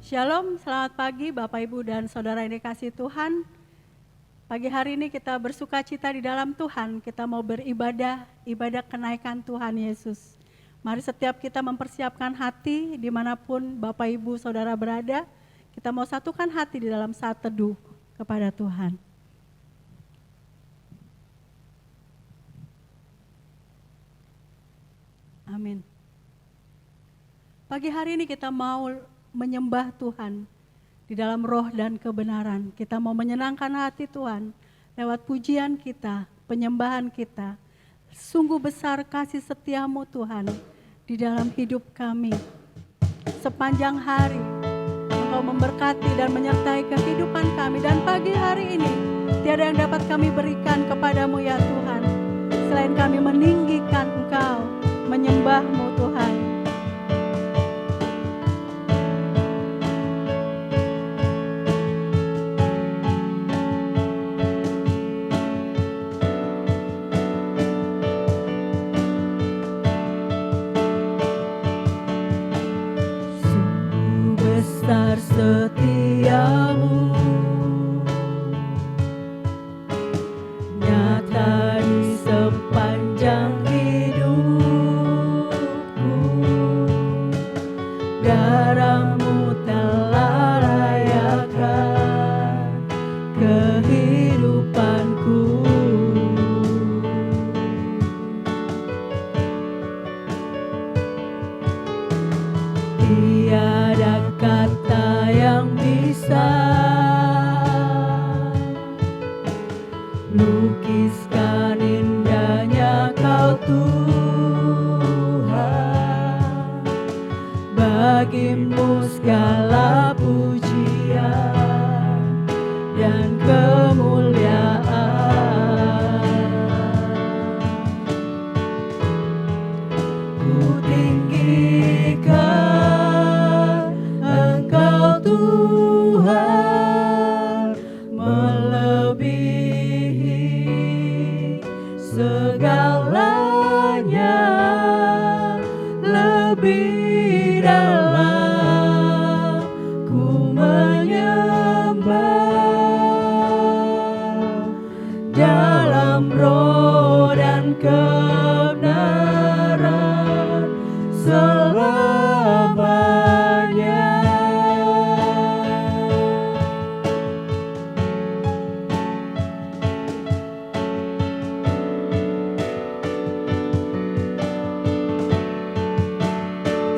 Shalom, selamat pagi Bapak Ibu dan Saudara yang dikasihi Tuhan. Pagi hari ini kita bersuka cita di dalam Tuhan, kita mau beribadah, ibadah kenaikan Tuhan Yesus. Mari setiap kita mempersiapkan hati dimanapun Bapak Ibu Saudara berada, kita mau satukan hati di dalam saat teduh kepada Tuhan. Amin. Pagi hari ini kita mau menyembah Tuhan di dalam roh dan kebenaran. Kita mau menyenangkan hati Tuhan lewat pujian kita, penyembahan kita. Sungguh besar kasih setiamu Tuhan di dalam hidup kami. Sepanjang hari Engkau memberkati dan menyertai kehidupan kami. Dan pagi hari ini tiada yang dapat kami berikan kepadamu ya Tuhan, selain kami meninggikan Engkau, menyembahmu Tuhan. Besar setiamu, nyata di sepanjang hidupku. Darahmu telah layakan kehidupanku. Tiada kata yang bisa lukiskan indahnya Kau Tuhan. Bagimu segala pujian dan kemuliaan. Ku tinggikan Engkau Tuhan, melebihi segalanya, lebih dalam ku menyembah dalam roh dan kebenaran selamanya.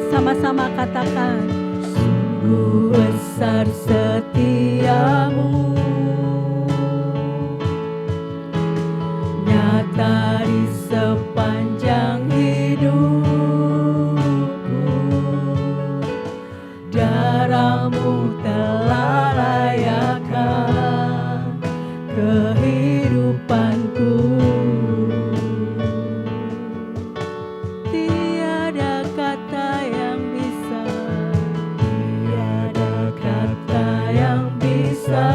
Sama-sama katakan, Sungguh besar setiamu, nyata di sepanjang hidupku. Darahmu telah layakan kehidupanku. tiada kata yang bisa, Tiada kata yang bisa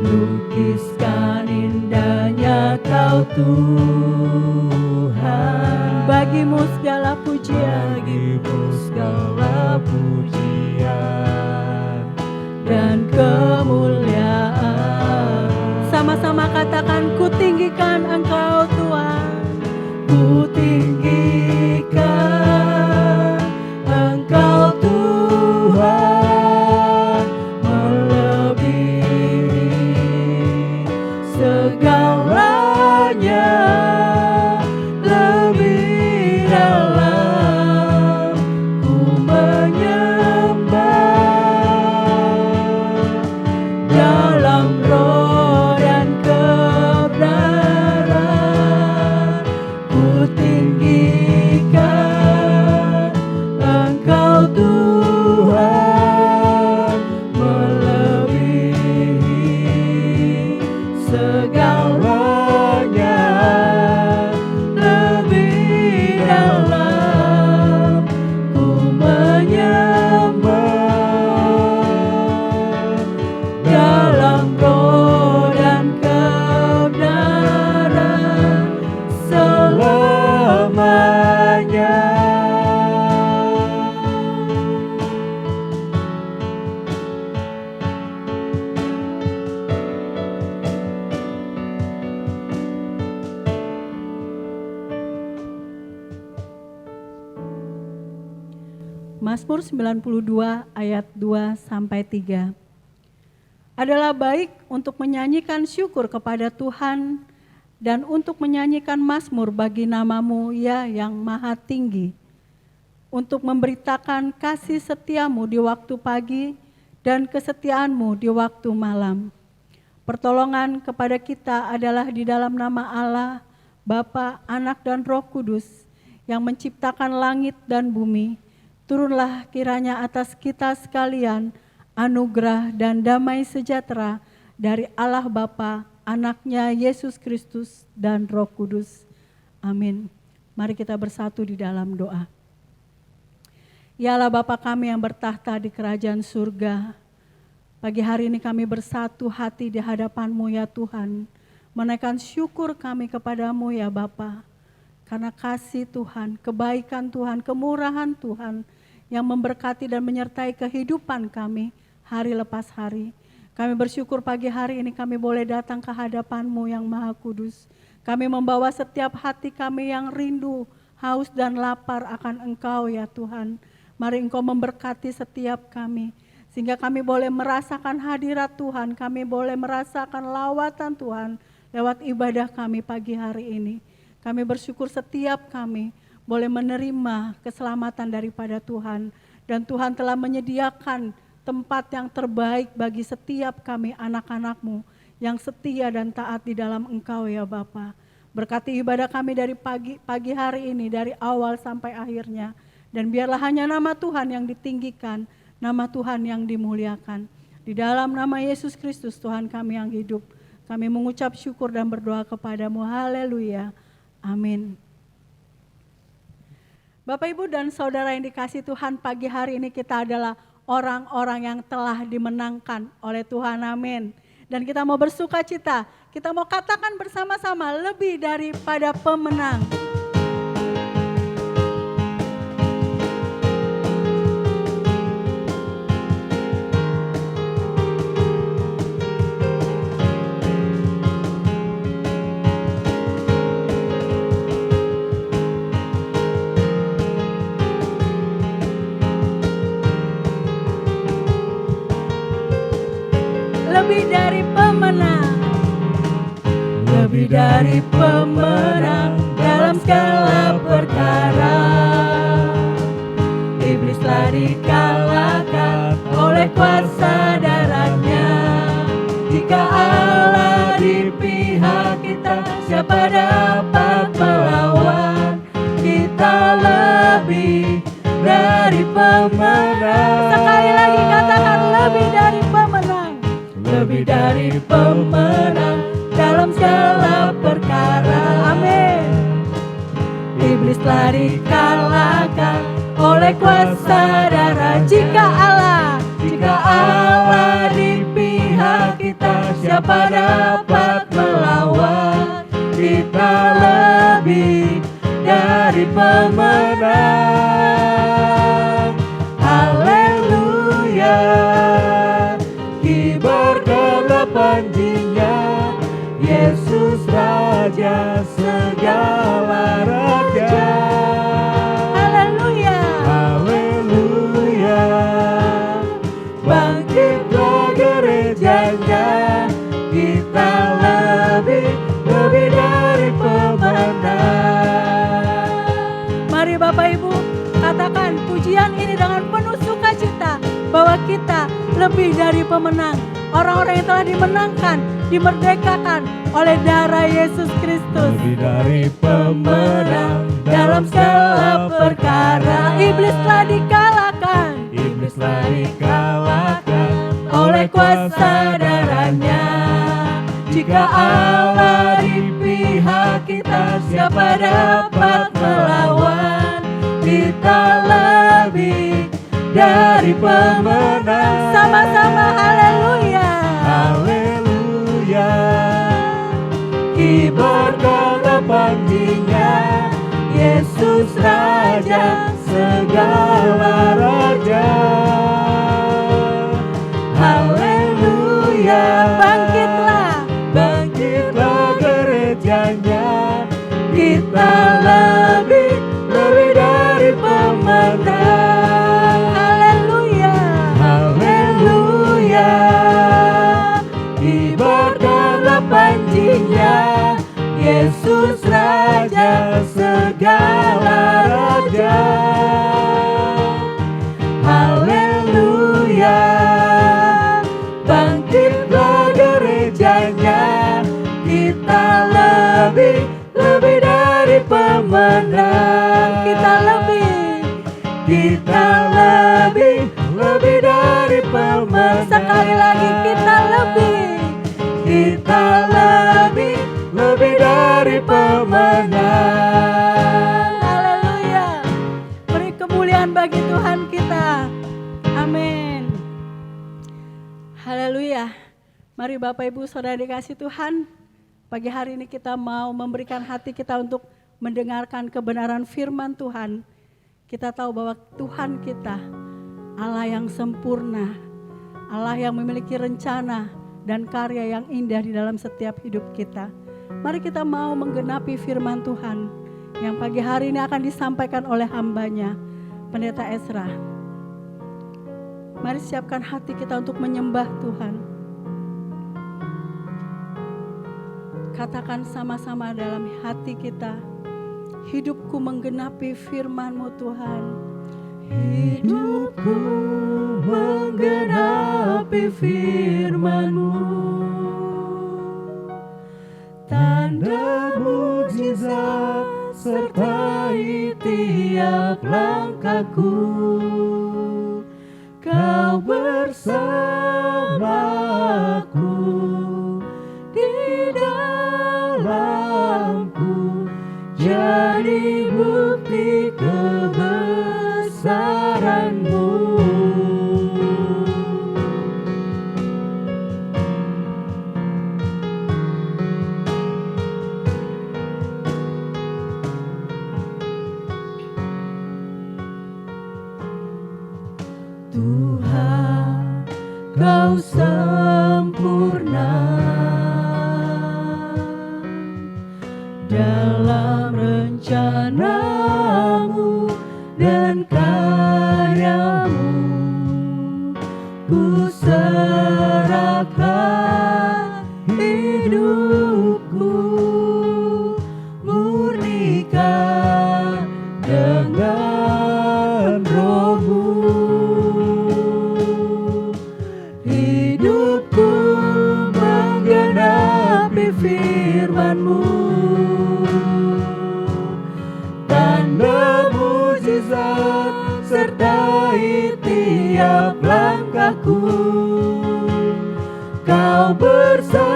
lukiskan indahnya Kau Tuhan. bagimu segala pujian Bagimu segala pujian dan kemuliaan. Sama-sama katakan, ku tinggikan Engkau Tuhan. Ku tinggikan Engkau Tuhan, melebihi segalanya, lebih dalam ku menyembah dalam roh dan kebenaran. Ku tinggikan Engkau Tuhan, melebihi segalanya, lebih dalam ku menyembah dalam roh dan kebenaran selamanya. Mazmur 92 ayat 2 sampai 3. Adalah baik untuk menyanyikan syukur kepada Tuhan dan untuk menyanyikan mazmur bagi nama-Mu ya yang maha tinggi, untuk memberitakan kasih setiamu di waktu pagi dan kesetiaanmu di waktu malam. Pertolongan kepada kita adalah di dalam nama Allah, Bapa, Anak dan Roh Kudus yang menciptakan langit dan bumi. Turunlah kiranya atas kita sekalian anugerah dan damai sejahtera dari Allah Bapa, Anaknya Yesus Kristus dan Roh Kudus. Amin. Mari kita bersatu di dalam doa. Ya Allah Bapa kami yang bertahta di kerajaan surga, pagi hari ini kami bersatu hati di hadapan-Mu ya Tuhan, menaikkan syukur kami kepada-Mu ya Bapa, karena kasih Tuhan, kebaikan Tuhan, kemurahan Tuhan yang memberkati dan menyertai kehidupan kami hari lepas hari. Kami bersyukur pagi hari ini kami boleh datang ke hadapan-Mu yang Maha Kudus. Kami membawa setiap hati kami yang rindu, haus dan lapar akan Engkau ya Tuhan. Mari Engkau memberkati setiap kami, sehingga kami boleh merasakan hadirat Tuhan, kami boleh merasakan lawatan Tuhan lewat ibadah kami pagi hari ini. Kami bersyukur setiap kami boleh menerima keselamatan daripada Tuhan, dan Tuhan telah menyediakan tempat yang terbaik bagi setiap kami anak-anak-Mu yang setia dan taat di dalam Engkau ya Bapa. Berkati ibadah kami dari pagi hari ini, dari awal sampai akhirnya. Dan biarlah hanya nama Tuhan yang ditinggikan, nama Tuhan yang dimuliakan. Di dalam nama Yesus Kristus Tuhan kami yang hidup, kami mengucap syukur dan berdoa kepada-Mu. Haleluya. Amin. Bapak, Ibu, dan Saudara yang dikasihi Tuhan, pagi hari ini kita adalah orang-orang yang telah dimenangkan oleh Tuhan, amin. Dan kita mau bersuka cita, kita mau katakan bersama-sama lebih daripada pemenang. Lebih dari pemenang, lebih dari pemenang dalam segala perkara. Iblis telah dikalahkan oleh kuasa darahnya. Jika Allah di pihak kita, siapa dapat melawan? Kita lebih dari pemenang. Sekali lagi katakan lebih dari pemenang. Lebih dari pemenang dalam segala perkara. Amin. Iblis telah dikalahkan oleh kuasa darah. Jika Allah di pihak kita, siapa dapat melawan? Kita lebih dari pemenang. Haleluya. Kibarkanlah panjinya, Yesus Raja segala raja. haleluya. Haleluya. Bangkitlah gerejanya, kita lebih dari pemenang. Mari Bapak Ibu katakan pujian ini dengan penuh sukacita bahwa kita lebih dari pemenang. Orang-orang yang telah dimenangkan, dimerdekakan oleh darah Yesus Kristus. Lebih dari pemenang dalam segala perkara. Iblis telah dikalahkan. Iblis telah dikalahkan oleh kuasa darahnya. Jika Allah di pihak kita, siapa dapat melawan? Kita lebih dari pemenang. Sama-sama haleluya. Haleluya. Kibarkanlah panjinya, Yesus Raja segala raja. Haleluya. Bangkitlah gerejanya, kita lebih dari pemenang. segala raja. Haleluya, bangkitlah gerejanya, kita lebih dari pemenang. Kita lebih dari pemenang. Sekali lagi kita lebih dari pemenang. Haleluya. Beri kemuliaan bagi Tuhan kita. Amin. Haleluya. Mari Bapak Ibu Saudara dikasih Tuhan, pagi hari ini kita mau memberikan hati kita untuk mendengarkan kebenaran firman Tuhan. Kita tahu bahwa Tuhan kita Allah yang sempurna, Allah yang memiliki rencana dan karya yang indah di dalam setiap hidup kita. Mari kita mau menggenapi firman Tuhan yang pagi hari ini akan disampaikan oleh hambanya, Pendeta Ezra. Mari siapkan hati kita untuk menyembah Tuhan. Katakan sama-sama dalam hati kita, hidupku menggenapi firman-Mu Tuhan. Hidupku menggenapi firman-Mu, tanda mujizat sertai tiap langkahku. Kau bersamaku di dalamku, jadi bukti kebesaran-Mu. Tuhan, Kau sempurna dalam rencana-Mu dan karya-Mu. Ku serahkan hidupku, murnikan dengan Roh-Mu. Hidupku menggenapi firman-Mu, tanda mujizat sertai tiap langkahku. Kau bersamaku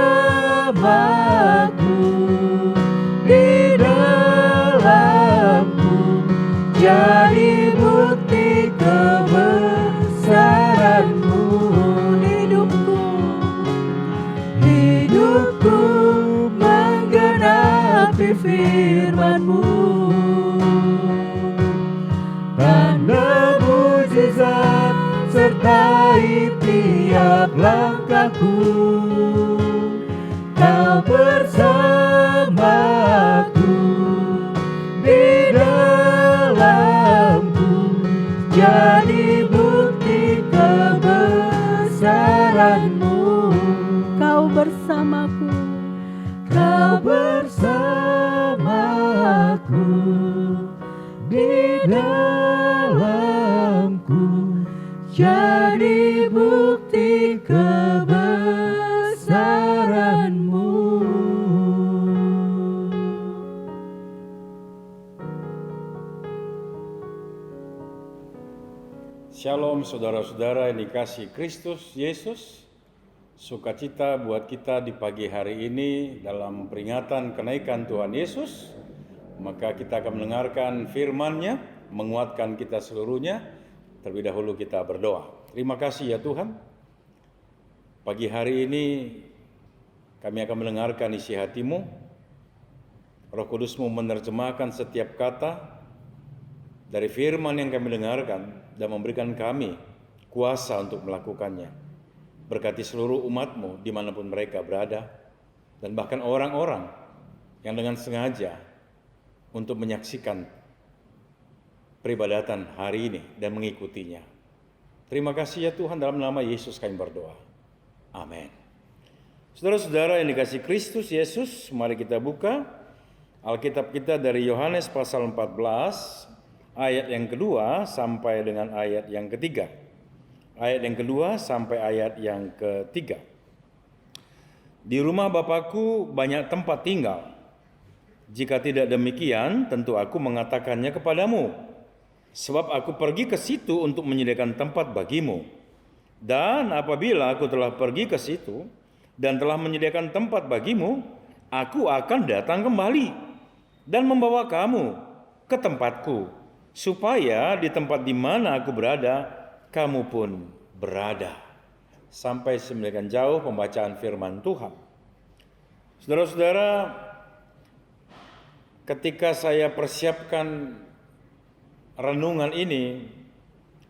di dalamku, jadi bukti kebesaran-Mu. Hidupku menggenapi firman-Mu, tanda mujizat sertai tiap langkahku. Kau bersamaku di dalamku, jadi bukti kebesaran-Mu. Kau bersamaku, Kau bersamaku di dalamku, jadi bukti kebesaran-Mu. Shalom saudara-saudara yang dikasihi Kristus Yesus. Sukacita buat kita di pagi hari ini dalam peringatan kenaikan Tuhan Yesus. Maka kita akan mendengarkan firman-Nya, menguatkan kita seluruhnya. Terlebih dahulu kita berdoa. Terima kasih ya Tuhan. Pagi hari ini kami akan mendengarkan isi hati-Mu. Roh Kudus-Mu menerjemahkan setiap kata dari firman yang kami dengarkan dan memberikan kami kuasa untuk melakukannya. Berkati seluruh umat-Mu dimanapun mereka berada, dan bahkan orang-orang yang dengan sengaja untuk menyaksikan peribadatan hari ini dan mengikutinya. Terima kasih ya Tuhan, dalam nama Yesus kami berdoa. Amin. Saudara-saudara yang dikasihi Kristus Yesus, mari kita buka Alkitab kita dari Yohanes pasal 14 ayat yang kedua sampai dengan ayat yang ketiga. Ayat yang kedua sampai ayat yang ketiga. Di rumah Bapakku banyak tempat tinggal. Jika tidak demikian, tentu aku mengatakannya kepadamu. Sebab aku pergi ke situ untuk menyediakan tempat bagimu. Dan apabila aku telah pergi ke situ dan telah menyediakan tempat bagimu, aku akan datang kembali dan membawa kamu ke tempatku, supaya di tempat di mana aku berada, kamu pun berada. Sampai semikian jauh pembacaan firman Tuhan. Saudara-saudara, ketika saya persiapkan renungan ini,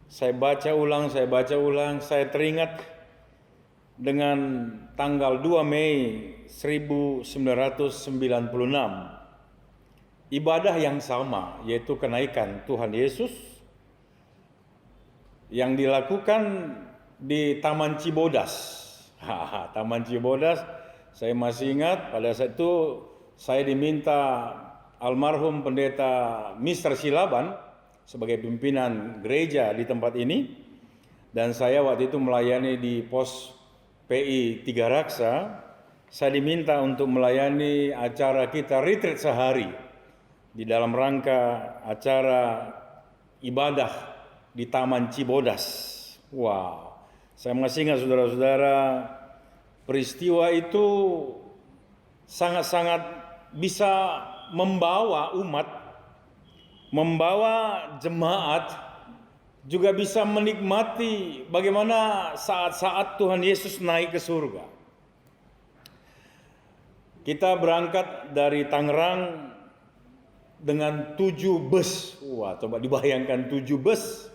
saya baca ulang, saya teringat dengan tanggal 2 Mei 1996. Ibadah yang sama, yaitu kenaikan Tuhan Yesus yang dilakukan di Taman Cibodas. Taman Cibodas, saya masih ingat pada saat itu saya diminta almarhum pendeta Mr. Silaban sebagai pimpinan gereja di tempat ini, dan saya waktu itu melayani di pos PI Tiga Raksa. Saya diminta untuk melayani acara kita retreat sehari di dalam rangka acara ibadah di Taman Cibodas. Wow, saya masih ingat saudara-saudara, peristiwa itu sangat-sangat bisa membawa umat, membawa jemaat, juga bisa menikmati bagaimana saat-saat Tuhan Yesus naik ke surga. Kita berangkat dari Tangerang dengan 7 bus. Wah, coba dibayangkan 7 bus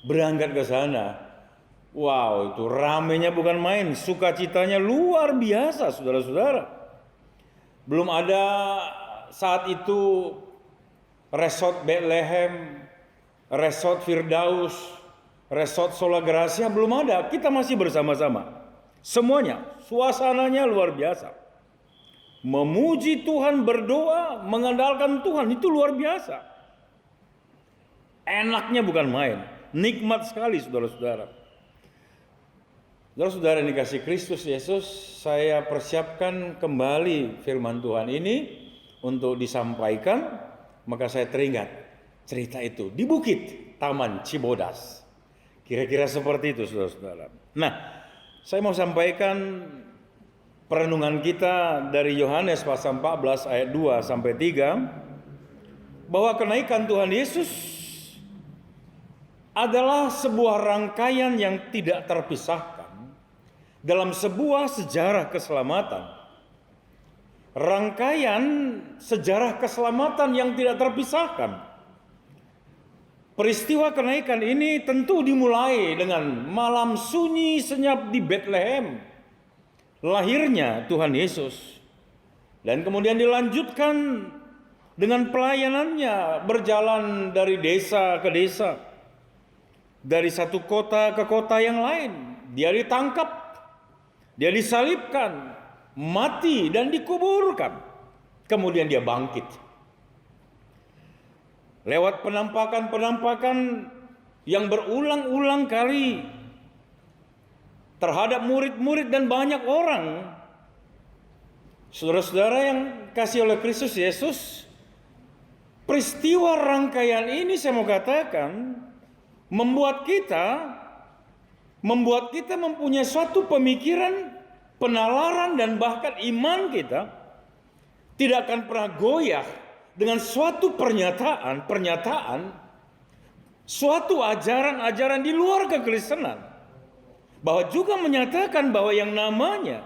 berangkat ke sana. Wow, itu ramenya bukan main, sukacitanya luar biasa, saudara-saudara. Belum ada saat itu Resort Bethlehem, Resort Firdaus, Resort Sola Gracia, belum ada. Kita masih bersama-sama. Semuanya, suasananya luar biasa. Memuji Tuhan, berdoa, mengandalkan Tuhan, itu luar biasa. Enaknya bukan main, nikmat sekali saudara-saudara. Saudara-saudara yang dikasihi Kristus Yesus, saya persiapkan kembali firman Tuhan ini untuk disampaikan, maka saya teringat cerita itu di Bukit Taman Cibodas. Kira-kira seperti itu saudara-saudara. Nah, saya mau sampaikan perenungan kita dari Yohanes pasal 14 ayat 2 sampai 3, bahwa kenaikan Tuhan Yesus adalah sebuah rangkaian yang tidak terpisahkan dalam sebuah sejarah keselamatan. Rangkaian sejarah keselamatan yang tidak terpisahkan. Peristiwa kenaikan ini tentu dimulai dengan malam sunyi senyap di Bethlehem, lahirnya Tuhan Yesus. Dan kemudian dilanjutkan dengan pelayanannya, berjalan dari desa ke desa, dari satu kota ke kota yang lain. Dia ditangkap, dia disalibkan, mati dan dikuburkan. Kemudian dia bangkit. Lewat penampakan-penampakan yang berulang-ulang kali terhadap murid-murid dan banyak orang. Saudara-saudara yang kasih oleh Kristus Yesus, peristiwa rangkaian ini saya mau katakan membuat kita mempunyai suatu pemikiran, penalaran, dan bahkan iman kita tidak akan pernah goyah dengan suatu pernyataan, suatu ajaran-ajaran di luar kekristenan, bahwa juga menyatakan bahwa yang namanya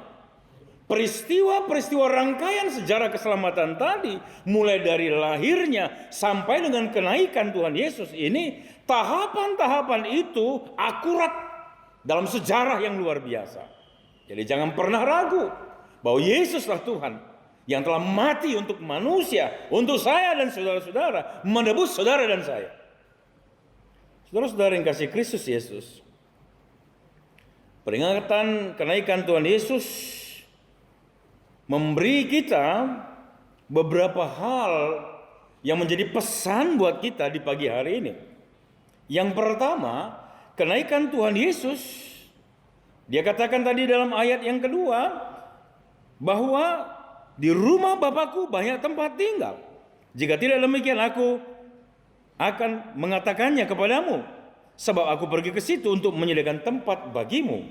peristiwa-peristiwa rangkaian sejarah keselamatan tadi, mulai dari lahirnya sampai dengan kenaikan Tuhan Yesus ini, tahapan-tahapan itu akurat dalam sejarah yang luar biasa. Jadi jangan pernah ragu bahwa Yesuslah Tuhan yang telah mati untuk manusia, untuk saya dan saudara-saudara, menebus saudara dan saya. Saudara-saudara yang kasih Kristus Yesus, peringatan kenaikan Tuhan Yesus memberi kita beberapa hal yang menjadi pesan buat kita di pagi hari ini. Yang pertama, kenaikan Tuhan Yesus. Dia katakan tadi dalam ayat yang kedua bahwa di rumah Bapakku banyak tempat tinggal. Jika tidak demikian aku akan mengatakannya kepadamu, sebab aku pergi ke situ untuk menyediakan tempat bagimu.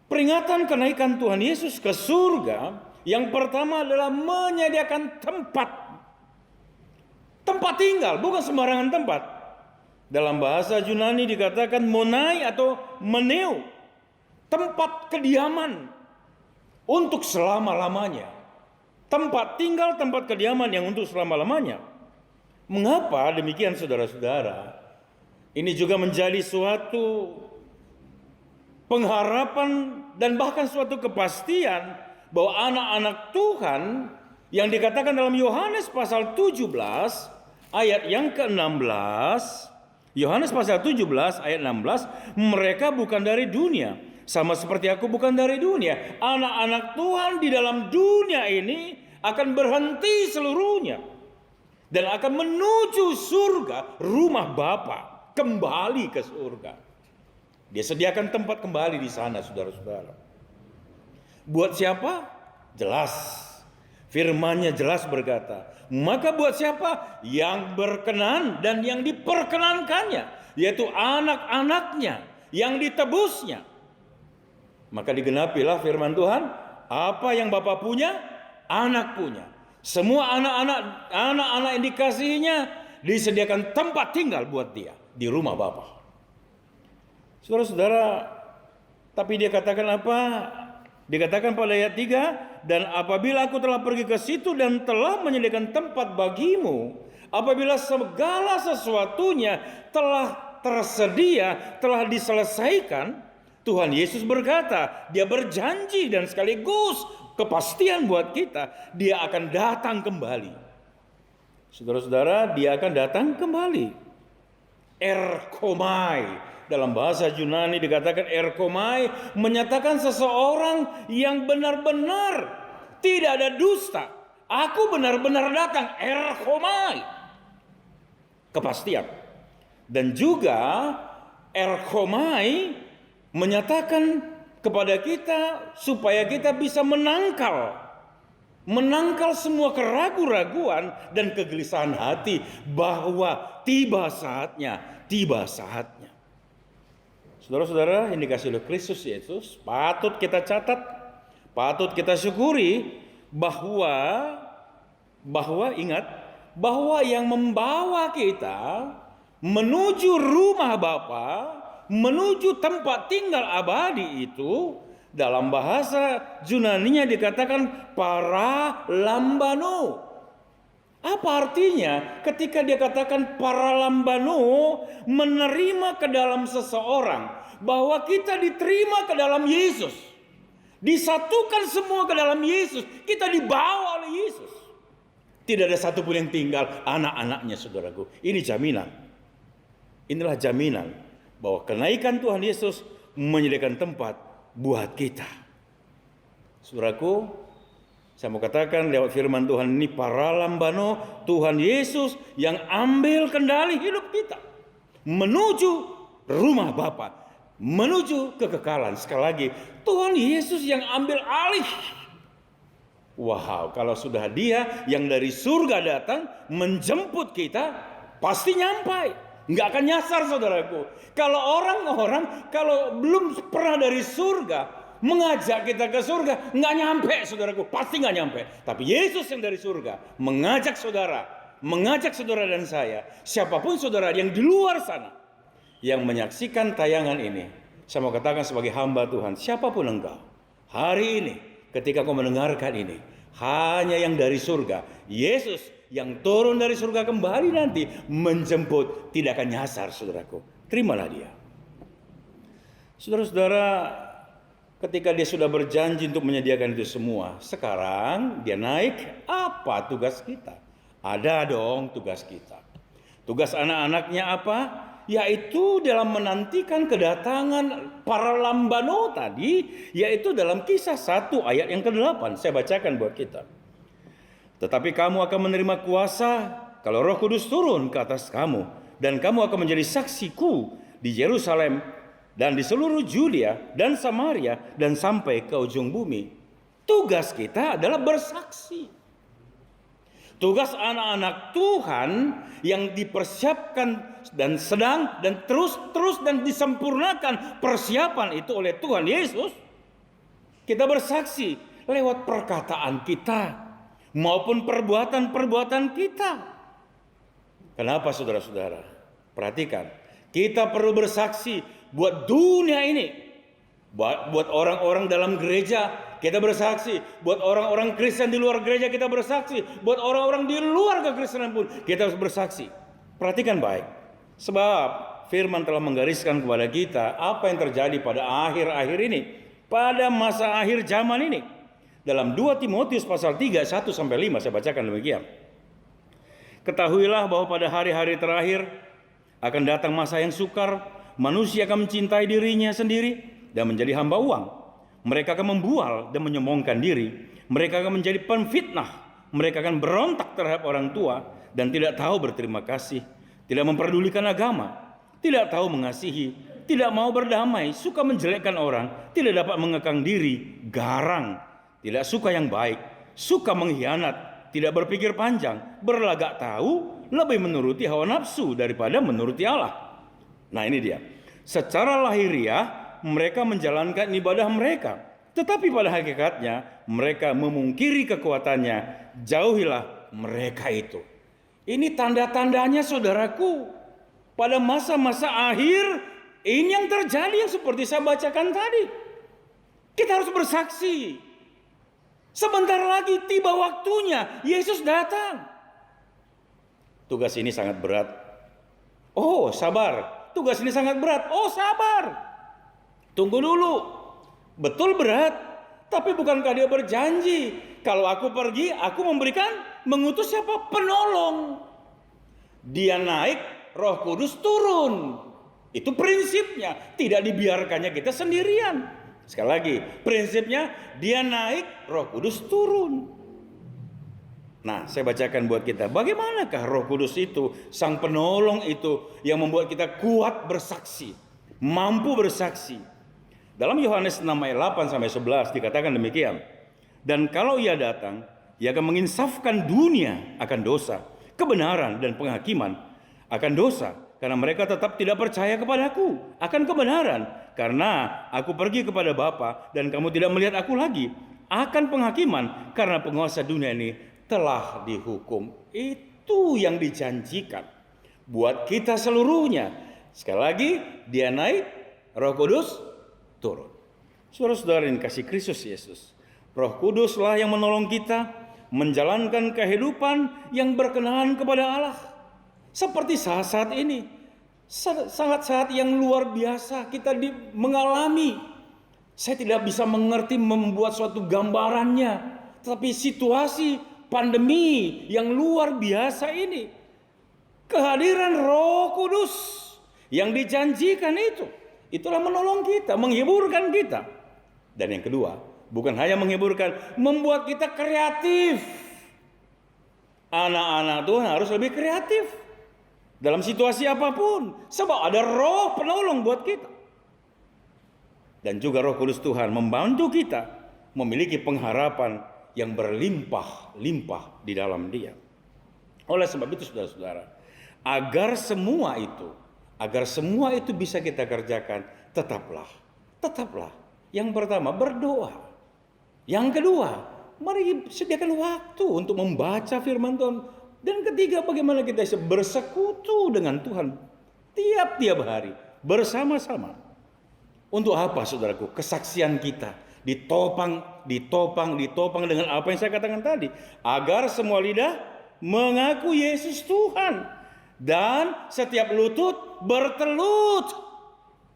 Peringatan kenaikan Tuhan Yesus ke surga yang pertama adalah menyediakan tempat tinggal, bukan sembarangan tempat. Dalam bahasa Yunani dikatakan monai atau meneu, tempat kediaman untuk selama-lamanya. Tempat tinggal, tempat kediaman yang untuk selama-lamanya. Mengapa demikian, saudara-saudara? Ini juga menjadi suatu pengharapan dan bahkan suatu kepastian bahwa anak-anak Tuhan yang dikatakan dalam Yohanes pasal 17 ayat yang ke-16. Yohanes pasal 17 ayat 16, mereka bukan dari dunia, sama seperti aku bukan dari dunia. Anak-anak Tuhan di dalam dunia ini akan berhenti seluruhnya dan akan menuju surga, rumah Bapa, kembali ke surga. Dia sediakan tempat kembali di sana, saudara-saudara. Buat siapa? Jelas. Firman-Nya jelas berkata, maka buat siapa? Yang berkenan dan yang diperkenankannya, yaitu anak-anaknya yang ditebusnya. Maka digenapilah firman Tuhan, apa yang Bapa punya, anak punya. Semua anak-anak yang dikasihinya disediakan tempat tinggal buat dia di rumah Bapa. Saudara-saudara, tapi dia katakan apa? Dikatakan pada ayat 3, dan apabila aku telah pergi ke situ dan telah menyediakan tempat bagimu, apabila segala sesuatunya telah tersedia, telah diselesaikan, Tuhan Yesus berkata, dia berjanji dan sekaligus kepastian buat kita, dia akan datang kembali. Saudara-saudara, dia akan datang kembali. Erkomai. Dalam bahasa Yunani dikatakan erkomai, menyatakan seseorang yang benar-benar tidak ada dusta. Aku benar-benar datang, erkomai. Kepastian. Dan juga erkomai menyatakan kepada kita supaya kita bisa menangkal semua keraguan-raguan dan kegelisahan hati bahwa tiba saatnya. Saudara-saudara, yang dikasihi oleh Kristus Yesus, patut kita catat, patut kita syukuri bahwa ingat bahwa yang membawa kita menuju rumah Bapa, menuju tempat tinggal abadi itu dalam bahasa Yunani-nya dikatakan paralambano. Apa artinya ketika dia katakan paralambano, menerima ke dalam seseorang, bahwa kita diterima ke dalam Yesus, disatukan semua ke dalam Yesus, kita dibawa oleh Yesus. Tidak ada satupun yang tinggal, anak-anaknya, saudaraku. Ini jaminan. Inilah jaminan bahwa kenaikan Tuhan Yesus menyediakan tempat buat kita. Saudaraku, saya mau katakan lewat firman Tuhan ini, paralambano, Tuhan Yesus yang ambil kendali hidup kita menuju rumah Bapa, menuju kekekalan. Sekali lagi, Tuhan Yesus yang ambil alih. Wow, kalau sudah dia yang dari surga datang menjemput kita, pasti nyampai. Nggak akan nyasar, saudaraku. Kalau orang-orang kalau belum pernah dari surga mengajak kita ke surga, nggak nyampe, saudaraku, pasti nggak nyampe. Tapi Yesus yang dari surga mengajak saudara dan saya, siapapun saudara yang di luar sana yang menyaksikan tayangan ini, saya mau katakan sebagai hamba Tuhan, siapapun engkau hari ini, ketika kau mendengarkan ini, hanya yang dari surga, Yesus yang turun dari surga kembali nanti menjemput, tidak akan nyasar, saudaraku. Terimalah dia. Saudara-saudara, ketika dia sudah berjanji untuk menyediakan itu semua, sekarang dia naik, apa tugas kita? Ada dong tugas kita. Tugas anak-anaknya apa? Yaitu dalam menantikan kedatangan para lambano tadi, yaitu dalam Kisah 1 ayat yang ke-8. Saya bacakan buat kita. Tetapi kamu akan menerima kuasa kalau Roh Kudus turun ke atas kamu, dan kamu akan menjadi saksiku di Yerusalem dan di seluruh Yudea dan Samaria dan sampai ke ujung bumi. Tugas kita adalah bersaksi. Tugas anak-anak Tuhan yang dipersiapkan dan sedang dan terus dan disempurnakan persiapan itu oleh Tuhan Yesus. Kita bersaksi lewat perkataan kita maupun perbuatan-perbuatan kita. Kenapa saudara-saudara? Perhatikan, kita perlu bersaksi buat dunia ini. Buat orang-orang dalam gereja kita bersaksi, buat orang-orang Kristen di luar gereja kita bersaksi, buat orang-orang di luar kekristenan pun kita harus bersaksi. Perhatikan baik, sebab firman telah menggariskan kepada kita apa yang terjadi pada akhir-akhir ini, pada masa akhir zaman ini. Dalam 2 Timotius pasal 3, 1-5 saya bacakan demikian. Ketahuilah bahwa pada hari-hari terakhir akan datang masa yang sukar, manusia akan mencintai dirinya sendiri dan menjadi hamba uang. Mereka akan membual dan menyombongkan diri. Mereka akan menjadi penfitnah. Mereka akan berontak terhadap orang tua dan tidak tahu berterima kasih, tidak memperdulikan agama, tidak tahu mengasihi, tidak mau berdamai, suka menjelekkan orang, tidak dapat mengekang diri, garang, tidak suka yang baik, suka mengkhianat, tidak berpikir panjang, berlagak tahu, lebih menuruti hawa nafsu daripada menuruti Allah. Nah ini dia. Secara lahiriah mereka menjalankan ibadah mereka, tetapi pada hakikatnya mereka memungkiri kekuatannya. Jauhilah mereka itu. Ini tanda-tandanya saudaraku. Pada masa-masa akhir ini yang terjadi yang seperti saya bacakan tadi. Kita harus bersaksi. Sebentar lagi tiba waktunya Yesus datang. Tugas ini sangat berat. Oh sabar. Tugas ini sangat berat. Oh sabar. Tunggu dulu, betul berat, tapi bukankah dia berjanji, kalau aku pergi, aku mengutus siapa? Penolong. Dia naik, Roh Kudus turun. Itu prinsipnya, tidak dibiarkannya kita sendirian. Sekali lagi, prinsipnya dia naik, Roh Kudus turun. Nah, saya bacakan buat kita, bagaimanakah Roh Kudus itu, Sang Penolong itu, yang membuat kita kuat bersaksi, mampu bersaksi. Dalam Yohanes 6 ayat 8-11 dikatakan demikian. Dan kalau ia datang, ia akan menginsafkan dunia akan dosa, kebenaran dan penghakiman. Akan dosa, karena mereka tetap tidak percaya kepadaku. Akan kebenaran, karena aku pergi kepada Bapa dan kamu tidak melihat aku lagi. Akan penghakiman, karena penguasa dunia ini telah dihukum. Itu yang dijanjikan buat kita seluruhnya. Sekali lagi, dia naik, Roh Kudus turun. Saudara-saudara yang kasih Kristus Yesus, Roh Kuduslah yang menolong kita menjalankan kehidupan yang berkenan kepada Allah. Seperti saat-saat ini, sangat saat yang luar biasa kita mengalami. Saya tidak bisa mengerti membuat suatu gambarannya, tetapi situasi pandemi yang luar biasa ini, kehadiran Roh Kudus yang dijanjikan itulah menolong kita, menghiburkan kita. Dan yang kedua, bukan hanya menghiburkan, membuat kita kreatif. Anak-anak Tuhan harus lebih kreatif dalam situasi apapun, sebab ada Roh penolong buat kita. Dan juga Roh Kudus Tuhan membantu kita memiliki pengharapan yang berlimpah-limpah di dalam Dia. Oleh sebab itu saudara-saudara, agar semua itu bisa kita kerjakan, tetaplah. Yang pertama, berdoa. Yang kedua, mari sediakan waktu untuk membaca firman Tuhan. Dan ketiga, bagaimana kita bisa bersekutu dengan Tuhan tiap-tiap hari bersama-sama. Untuk apa saudaraku? Kesaksian kita ditopang dengan apa yang saya katakan tadi, agar semua lidah mengaku Yesus Tuhan dan setiap lutut bertelut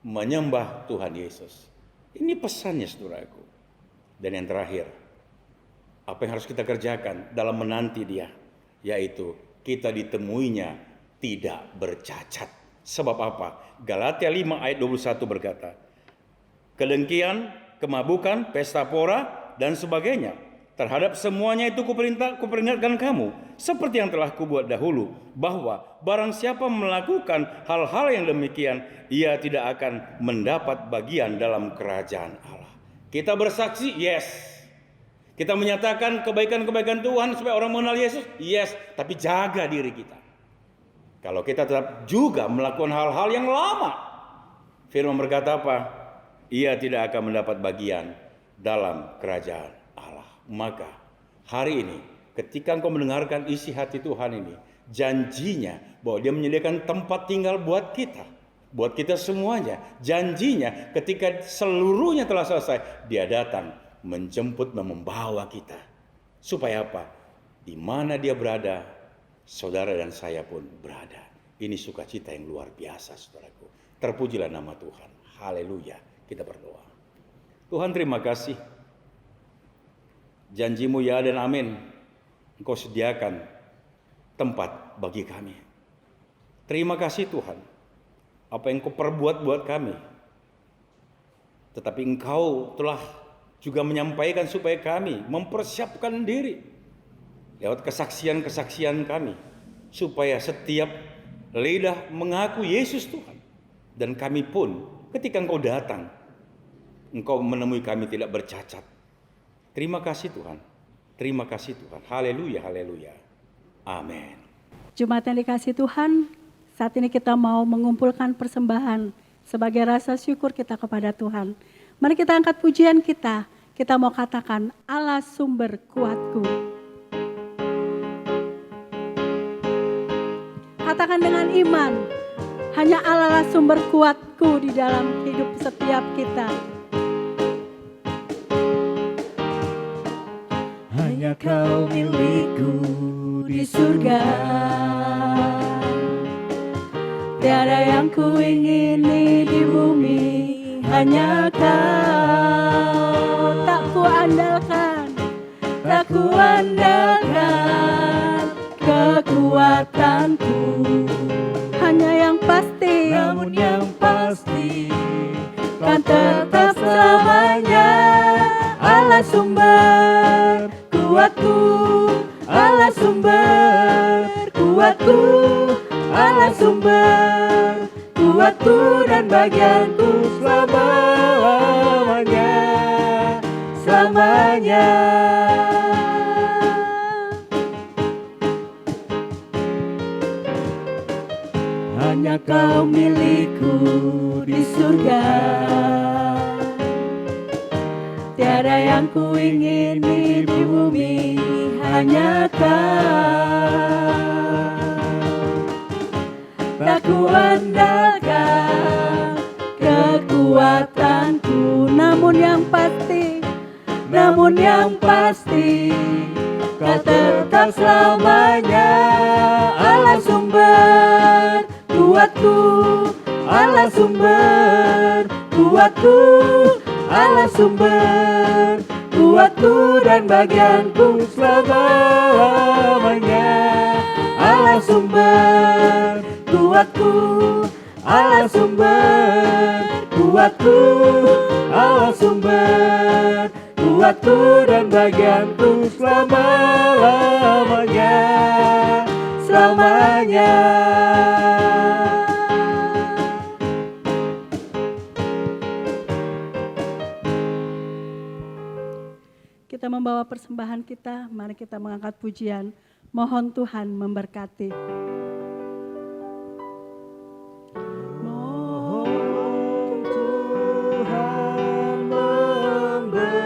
menyembah Tuhan Yesus. Ini pesannya saudaraku. Dan yang terakhir, apa yang harus kita kerjakan dalam menanti Dia, yaitu kita ditemuinya tidak bercacat. Sebab apa? Galatia 5 ayat 21 berkata, kedengkian, kemabukan, pesta pora, dan sebagainya Terhadap semuanya itu kuperingatkan kamu, seperti yang telah kubuat dahulu, bahwa barang siapa melakukan hal-hal yang demikian, ia tidak akan mendapat bagian dalam kerajaan Allah. Kita bersaksi, yes. Kita menyatakan kebaikan-kebaikan Tuhan supaya orang mengenal Yesus, yes. Tapi jaga diri kita. Kalau kita tetap juga melakukan hal-hal yang lama, firman berkata apa? Ia tidak akan mendapat bagian dalam kerajaan Allah. Maka hari ini ketika engkau mendengarkan isi hati Tuhan ini, janjinya bahwa dia menyediakan tempat tinggal buat kita semuanya. Janjinya ketika seluruhnya telah selesai, dia datang menjemput dan membawa kita. Supaya apa? Di mana dia berada, saudara dan saya pun berada. Ini sukacita yang luar biasa, saudaraku. Terpujilah nama Tuhan. Haleluya. Kita berdoa. Tuhan, terima kasih. Janjimu ya dan amin. Engkau sediakan tempat bagi kami. Terima kasih Tuhan. Apa yang Engkau perbuat buat kami. Tetapi Engkau telah juga menyampaikan supaya kami mempersiapkan diri lewat kesaksian-kesaksian kami, supaya setiap lidah mengaku Yesus Tuhan. Dan kami pun ketika Engkau datang, Engkau menemui kami tidak bercacat. Terima kasih Tuhan. Terima kasih Tuhan. Haleluya, haleluya. Amin. Jemaat yang dikasihi Tuhan, saat ini kita mau mengumpulkan persembahan sebagai rasa syukur kita kepada Tuhan. Mari kita angkat pujian kita. Kita mau katakan, Allah sumber kuatku. Katakan dengan iman, hanya Allah lah sumber kuatku di dalam hidup setiap kita. Hanya Kau milikku di surga. Tiada yang ku ingini di bumi, hanya Kau. Tak ku andalkan, Tak ku andalkan kekuatanku, hanya yang pasti. namun yang pasti kan tetap selamanya. Allah sumber kuatku, Allah sumber kuatku, Allah sumber kuatku dan bagianku selama-lamanya, selamanya. Hanya Kau milikku di surga. Tiada yang ku ingini di bumi, hanya Kau. Tak ku andalkan kekuatanku, Namun yang pasti, namun yang pasti Kau tetap selamanya. Allah sumber kuatku, Allah sumber kuatku, Allah sumber kuatku dan bagianku selama-lamanya. Allah sumber kuatku, Allah sumber kuatku, Allah sumber kuatku dan bagianku selama-lamanya, selamanya. kita membawa persembahan kita, mari kita mengangkat pujian. Mohon Tuhan memberkati. Mohon Tuhan memberkati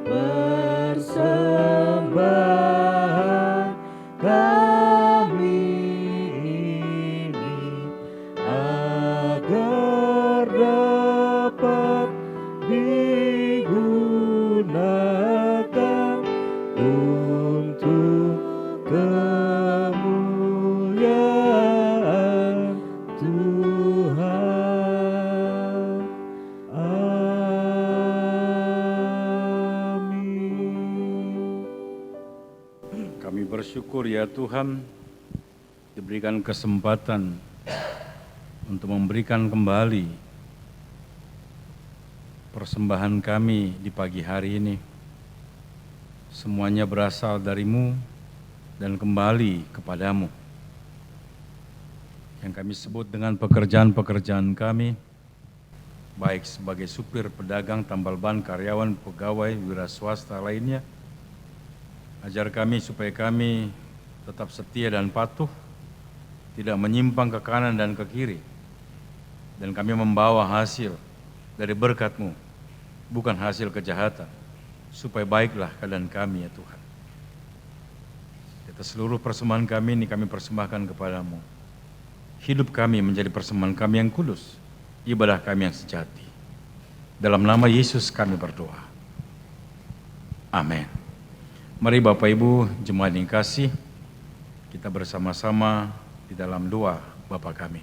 persembahan kami ini, agar dapat digunakan untuk kemuliaan Tuhan. Amin. Kami bersyukur ya Tuhan, diberikan kesempatan untuk memberikan kembali persembahan kami di pagi hari ini. Semuanya berasal dari-Mu dan kembali kepadamu. Yang kami sebut dengan pekerjaan-pekerjaan kami, baik sebagai supir, pedagang, tambal ban, karyawan, pegawai, wira swasta lainnya. Ajar kami supaya kami tetap setia dan patuh, tidak menyimpang ke kanan dan ke kiri. Dan kami membawa hasil dari berkat-Mu, bukan hasil kejahatan, supaya baiklah keadaan kami ya Tuhan. Atas seluruh persembahan kami ini kami persembahkan kepadamu. Hidup kami menjadi persembahan kami yang kudus, ibadah kami yang sejati. Dalam nama Yesus kami berdoa. Amin. Mari Bapak Ibu jemaat yang kasih, kita bersama-sama di dalam doa Bapa kami.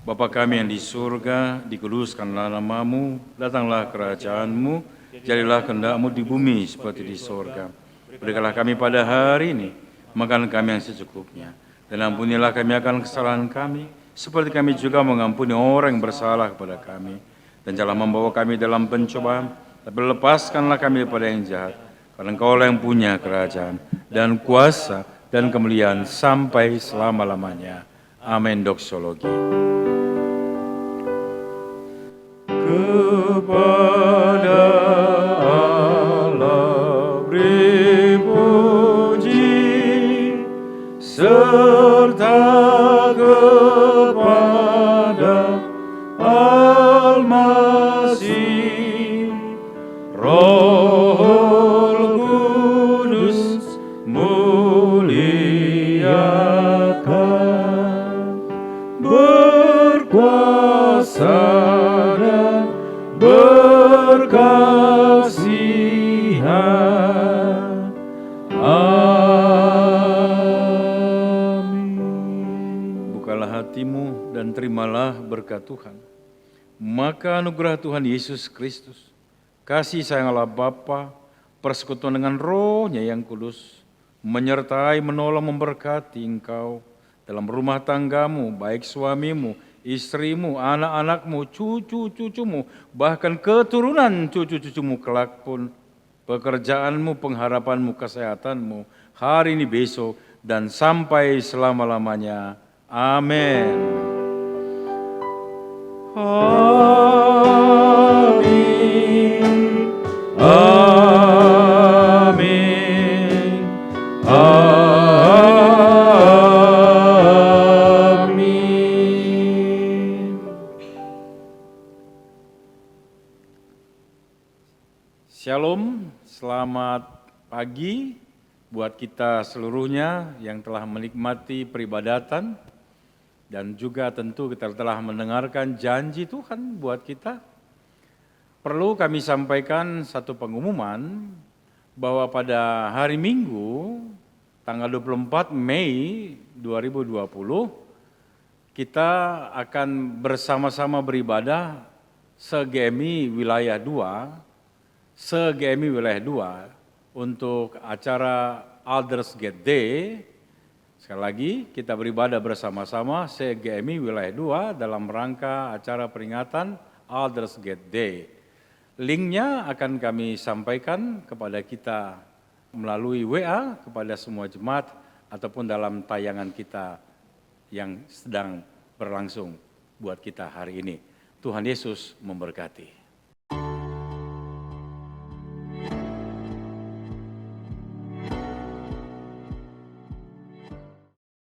Bapa kami yang di surga, dikuduskanlah nama-Mu, datanglah kerajaan-Mu, jadilah kehendak-Mu di bumi seperti di surga. Berikanlah kami pada hari ini makan kami yang secukupnya, dan ampunilah kami akan kesalahan kami, seperti kami juga mengampuni orang yang bersalah kepada kami. Dan janganlah membawa kami dalam pencobaan, tapi lepaskanlah kami daripada yang jahat, karena Engkau yang punya kerajaan, dan kuasa, dan kemuliaan sampai selama-lamanya. Amin. Doksologi. Kepada Allah beri puji, serta kepada Al-Masih, Roh Kudus muliakan, berkuasa dan berkasihan. Amin. Bukalah hatimu dan terimalah berkat Tuhan. Maka anugerah Tuhan Yesus Kristus, kasih sayang Allah Bapa, persekutuan dengan Roh-Nya yang kudus, menyertai, menolong, memberkati engkau dalam rumah tanggamu, baik suamimu, istrimu, anak-anakmu, cucu-cucumu, bahkan keturunan cucu-cucumu kelak pun, pekerjaanmu, pengharapanmu, kesehatanmu, hari ini, besok, dan sampai selama-lamanya. Amin. Amin. Amin. Amin. Shalom, selamat pagi buat kita seluruhnya yang telah menikmati peribadatan dan juga tentu kita telah mendengarkan janji Tuhan buat kita. Perlu kami sampaikan satu pengumuman bahwa pada hari Minggu tanggal 24 Mei 2020 kita akan bersama-sama beribadah se-GMI Wilayah 2 untuk acara Elders Gate Day. Sekali lagi kita beribadah bersama-sama se-GMI Wilayah 2 dalam rangka acara peringatan Elders Gate Day. Linknya akan kami sampaikan kepada kita melalui WA kepada semua jemaat ataupun dalam tayangan kita yang sedang berlangsung buat kita hari ini. Tuhan Yesus memberkati.